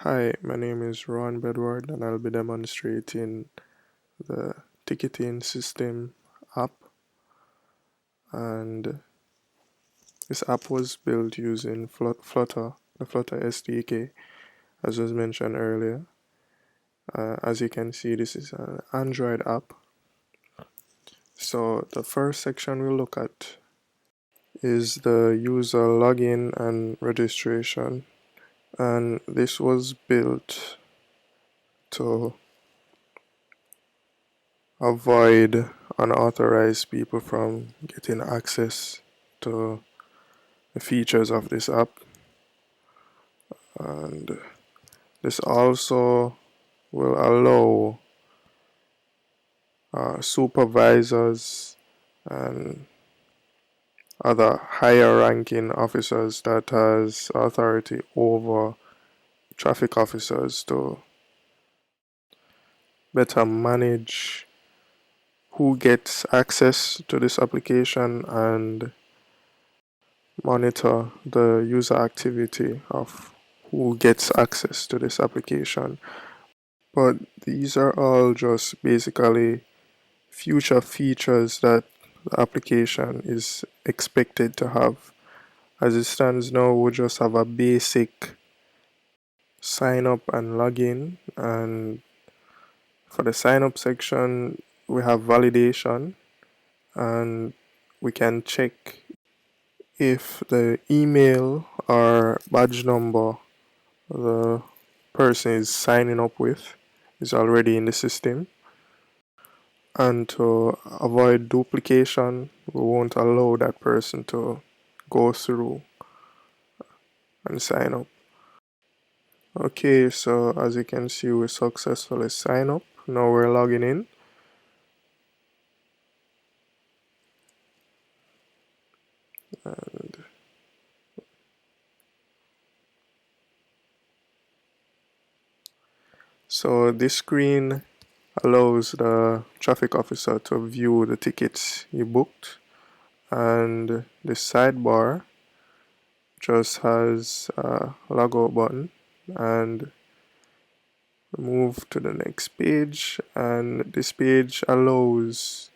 Hi, my name is Ron Bedward and I'll be demonstrating the ticketing system app. And this app was built using Flutter, the Flutter SDK, as was mentioned earlier. As you can see, this is an Android app. So the first section we'll look at is the user login and registration. And this was built to avoid unauthorized people from getting access to the features of this app. And this also will allow supervisors and other higher ranking officers that has authority over traffic officers to better manage who gets access to this application and monitor the user activity of who gets access to this application. But these are all just basically future features that the application is expected to have. As it stands now, we just have a basic sign up and login, and for the sign up section we have validation, and we can check if the email or badge number the person is signing up with is already in the system. And to avoid duplication, we won't allow that person to go through and sign up. Okay, so as you can see, we successfully sign up. Now we're logging in. And so this screen allows the traffic officer to view the tickets he booked, and the sidebar just has a logout button, and move to the next page, and this page allows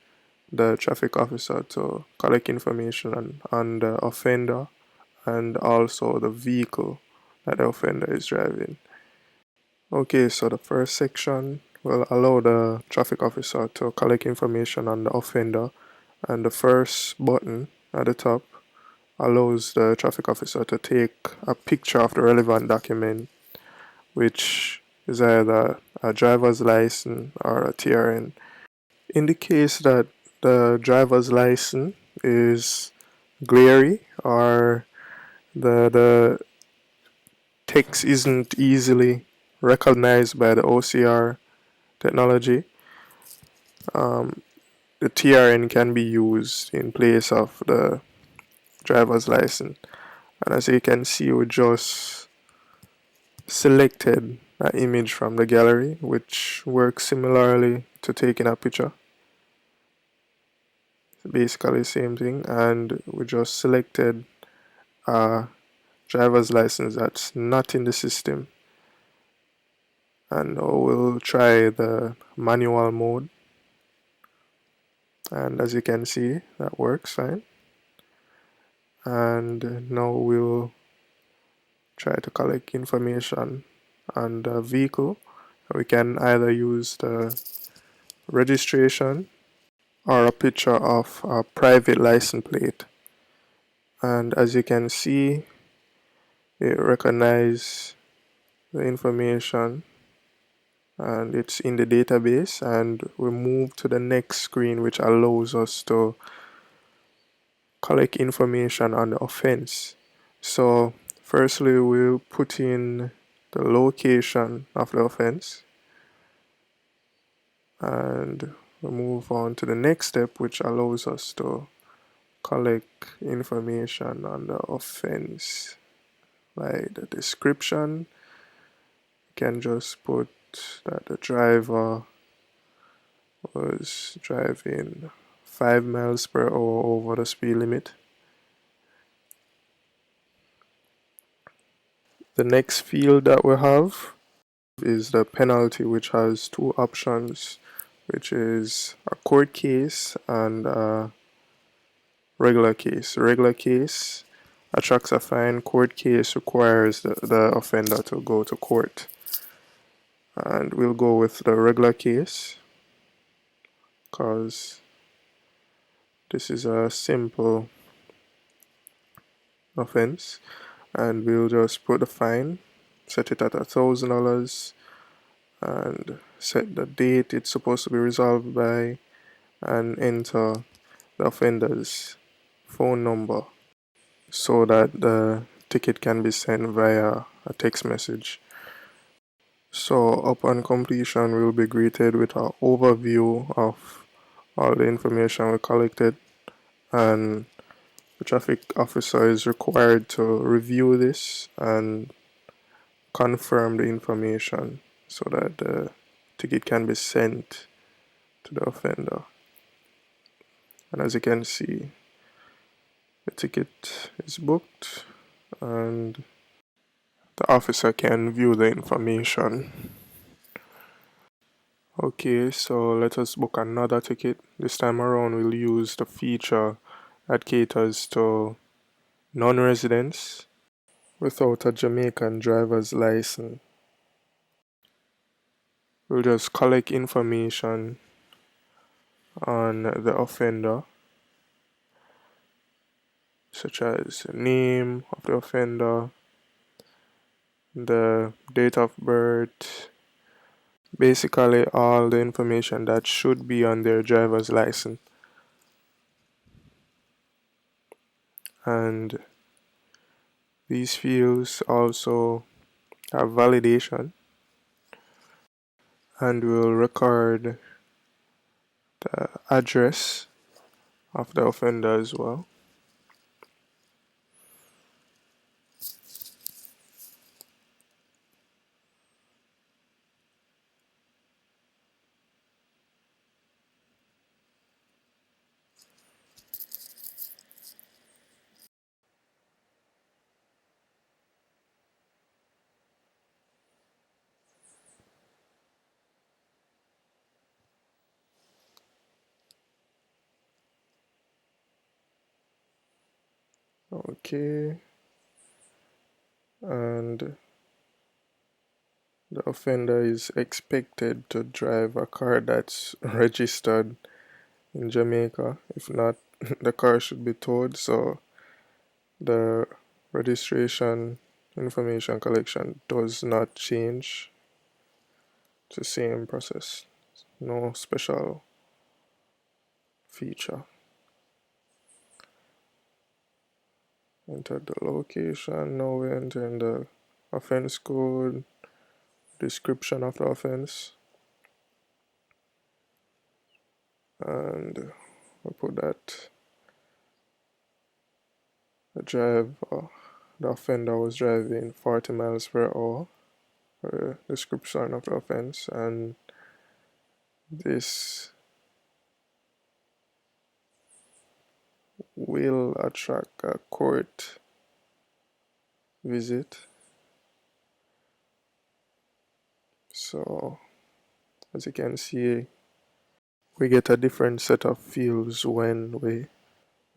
the traffic officer to collect information on the offender and also the vehicle that the offender is driving. Okay, so the first section will allow the traffic officer to collect information on the offender, and the first button at the top allows the traffic officer to take a picture of the relevant document, which is either a driver's license or a TRN. In the case that the driver's license is glary or the text isn't easily recognized by the OCR technology, the TRN can be used in place of the driver's license. And as you can see, we just selected an image from the gallery, which works similarly to taking a picture. Basically the same thing, and we just selected a driver's license that's not in the system, and now we'll try the manual mode, and as you can see, that works fine. And now we'll try to collect information on the vehicle. We can either use the registration or a picture of a private license plate, and as you can see, it recognizes the information and it's in the database. And we move to the next screen, which allows us to collect information on the offense. So firstly, we'll put in the location of the offense, and we'll move on to the next step, which allows us to collect information on the offense, like the description. You can just put that the driver was driving 5 miles per hour over the speed limit. The next field that we have is the penalty, which has two options, which is a court case and a regular case. Regular case attracts a fine. Court case requires the offender to go to court. And we'll go with the regular case because this is a simple offense. And we'll just put the fine, set it at $1,000, and set the date it's supposed to be resolved by, and enter the offender's phone number so that the ticket can be sent via a text message. So upon completion, we'll be greeted with an overview of all the information we collected, and the traffic officer is required to review this and confirm the information so that the ticket can be sent to the offender. And as you can see, the ticket is booked and the officer can view the information. Okay, so let us book another ticket. This time around, we'll use the feature that caters to non-residents without a Jamaican driver's license. We'll just collect information on the offender, such as the name of the offender, the date of birth, basically all the information that should be on their driver's license. And these fields also have validation, and will record the address of the offender as well. Okay, and the offender is expected to drive a car that's registered in Jamaica. If not, the car should be towed. So the registration information collection does not change. It's the same process. No special feature. Enter the location. Now we enter in the offense code, description of the offense, and we put that the offender was driving 40 miles per hour, description of the offense, and this will attract a court visit. So as you can see, we get a different set of fields when we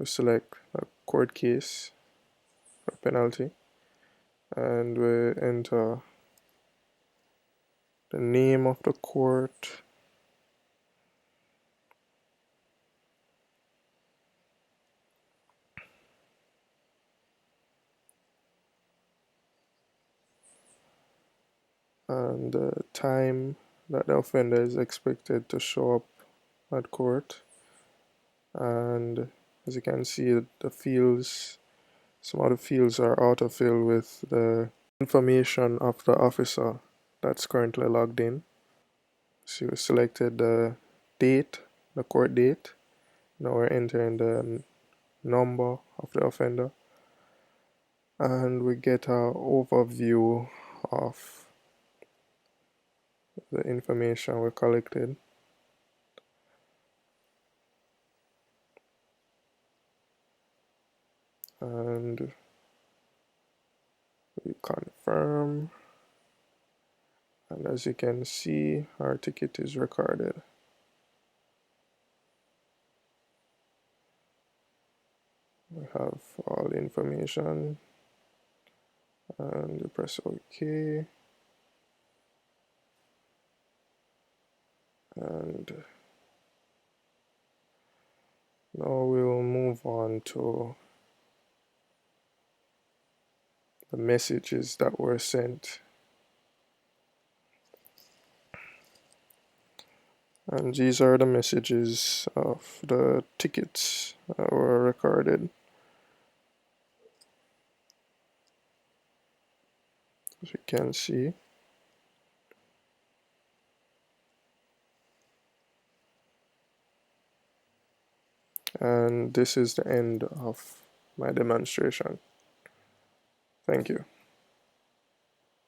select a court case or penalty, and we enter the name of the court, and the time that the offender is expected to show up at court. And as you can see, the fields, some of the fields are autofilled with the information of the officer that's currently logged in. So we selected the date, the court date. Now we're entering the number of the offender, and we get an overview of the information we collected. And we confirm, And as you can see, our ticket is recorded. We have all the information, and you press OK, and now we'll move on to the messages that were sent. And these are the messages of the tickets that were recorded. As you can see. And this is the end of my demonstration. Thank you.